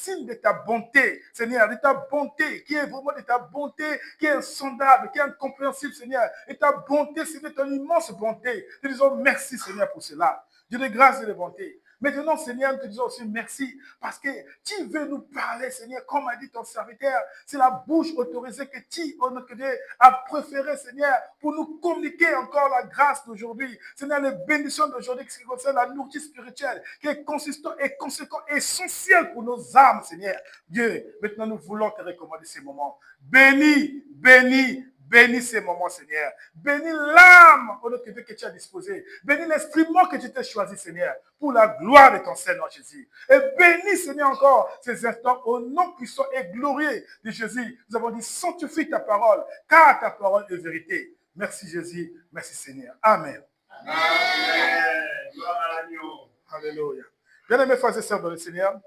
signe de ta bonté, Seigneur, de ta bonté, qui est vraiment de ta bonté, qui est insondable, qui est incompréhensible, Seigneur. Et ta bonté, Seigneur, ton immense bonté. Nous disons merci, Seigneur, pour cela. Dieu de grâce et de bonté. Maintenant, Seigneur, nous te disons aussi merci parce que tu veux nous parler, Seigneur, comme a dit ton serviteur. C'est la bouche autorisée que tu, oh notre Dieu, as préférée, Seigneur, pour nous communiquer encore la grâce d'aujourd'hui. Seigneur, les bénédictions d'aujourd'hui qui concernent la nourriture spirituelle, qui est consistant et conséquent, essentiel pour nos âmes, Seigneur. Dieu, maintenant nous voulons te recommander ces moments. Bénis, bénis, bénis ces moments, Seigneur. Bénis l'âme que tu as disposée. Bénis l'instrument que tu t'es choisi, Seigneur, pour la gloire de ton Seigneur Jésus. Et bénis, Seigneur, encore ces instants au nom puissant et glorieux de Jésus. Nous avons dit, sanctifie ta parole, car ta parole est vérité. Merci Jésus, merci Seigneur. Amen. Amen. Gloire à l'agneau. Alléluia. Bien-aimés frères et sœurs dans le Seigneur,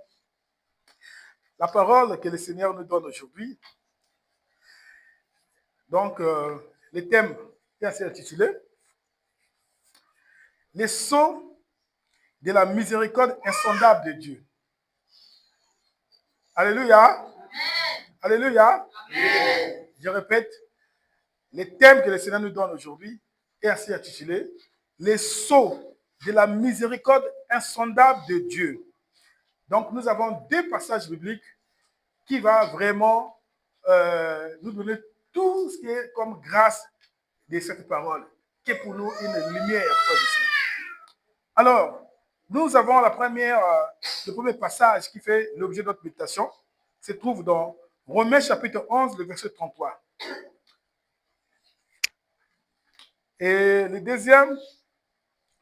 la parole que le Seigneur nous donne aujourd'hui, donc, le thème est assez intitulé « Les sceaux de la miséricorde insondable de Dieu ». Alléluia. Amen. Alléluia. Amen. Je répète, le thème que le Seigneur nous donne aujourd'hui est ainsi intitulé « Les sceaux de la miséricorde insondable de Dieu ». Donc, nous avons deux passages bibliques qui vont vraiment nous donner tout ce qui est comme grâce de cette parole, qui est pour nous une lumière. Alors, nous avons le premier passage qui fait l'objet de notre méditation, se trouve dans Romains chapitre 11, le verset 33. Et le deuxième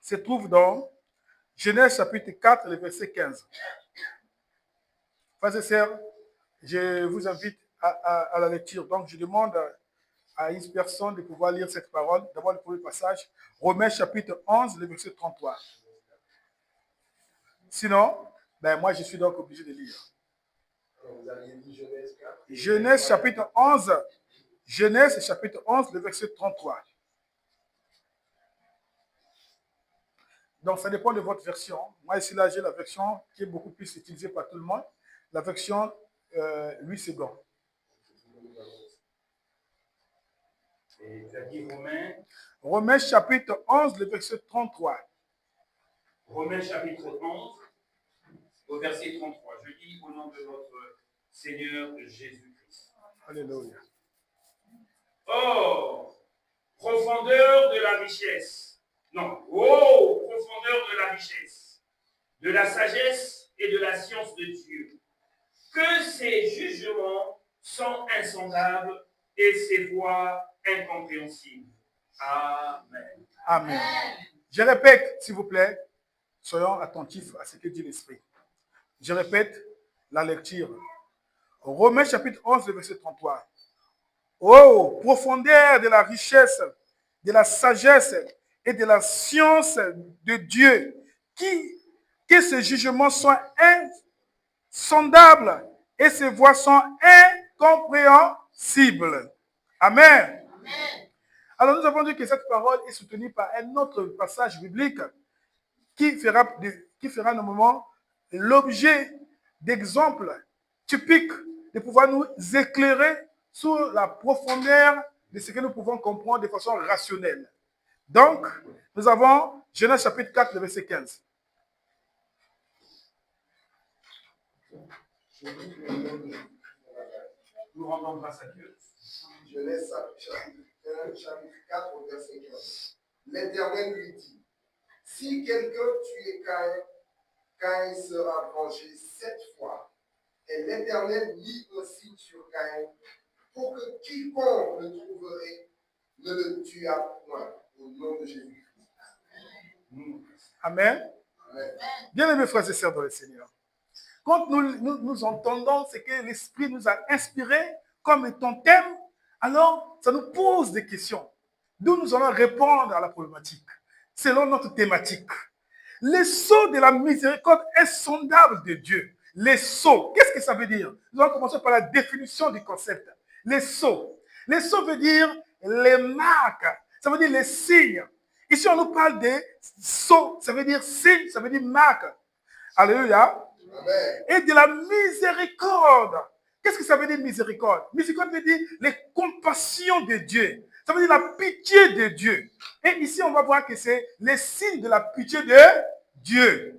se trouve dans Genèse chapitre 4, le verset 15. Frères et sœurs, je vous invite à la lecture. Donc, je demande à une personne de pouvoir lire cette parole. D'abord, le premier passage, Romains chapitre 11, le verset 33. Sinon, moi, je suis donc obligé de lire. Vous aviez dit Genèse 4. Genèse chapitre 11, Genèse chapitre 11, le verset 33. Donc, ça dépend de votre version. Moi, ici, là, j'ai la version qui est beaucoup plus utilisée par tout le monde. La version 8 secondes. Et tu as dit Romains. Romains chapitre 11, le verset 33. Romains chapitre 11, au verset 33. Je lis au nom de notre Seigneur Jésus-Christ. Alléluia. Oh, profondeur de la richesse. Non, oh, profondeur de la richesse, de la sagesse et de la science de Dieu. Que ses jugements sont insondables et ses voies incompréhensibles. Amen. Amen. Je répète, s'il vous plaît, soyons attentifs à ce que dit l'Esprit. Je répète la lecture. Romains chapitre 11, verset 33. Oh, profondeur de la richesse, de la sagesse et de la science de Dieu, que ses jugements soient insondables et ses voies sont incompréhensibles. Amen. Amen. Alors nous avons dit que cette parole est soutenue par un autre passage biblique qui fera normalement l'objet d'exemples typiques de pouvoir nous éclairer sur la profondeur de ce que nous pouvons comprendre de façon rationnelle. Donc, nous avons Genèse chapitre 4, le verset 15. Nous rendons grâce à Dieu. Genèse chapitre 4, au verset 15. L'Éternel lui dit, si quelqu'un tue Caïn, Caïn sera vengé 7 fois. Et l'Éternel mit un signe sur Caïn pour que quiconque le trouverait ne le tuât point. Au nom de Jésus-Christ. Amen. Amen. Bien-aimés frères et sœurs dans le Seigneur, quand nous entendons ce que l'Esprit nous a inspiré comme étant thème, alors ça nous pose des questions. D'où nous allons répondre à la problématique, selon notre thématique. Les sceaux de la miséricorde insondable de Dieu. Les sceaux, qu'est-ce que ça veut dire? Nous allons commencer par la définition du concept. Les sceaux. Les sceaux veut dire les marques, ça veut dire les signes. Ici, on nous parle des sceaux, ça veut dire signe, ça veut dire marque. Alléluia. Amen. Et de la miséricorde. Qu'est-ce que ça veut dire miséricorde? Miséricorde veut dire les compassions de Dieu. Ça veut dire la pitié de Dieu. Et ici, on va voir que c'est les signes de la pitié de Dieu.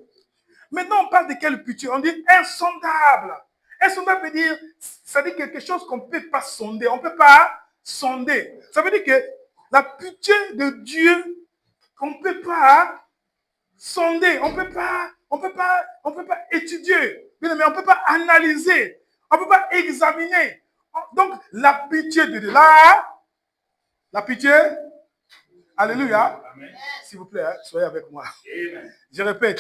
Maintenant, on parle de quelle pitié? On dit insondable. Insondable veut dire, ça dit quelque chose qu'on ne peut pas sonder. On ne peut pas sonder. Ça veut dire que la pitié de Dieu, qu'on ne peut pas sonder. On ne peut pas étudier. Mais on ne peut pas analyser. On ne peut pas examiner. Donc, la pitié de Dieu. Là, la pitié. Alléluia. Amen. S'il vous plaît, soyez avec moi. Amen. Je répète.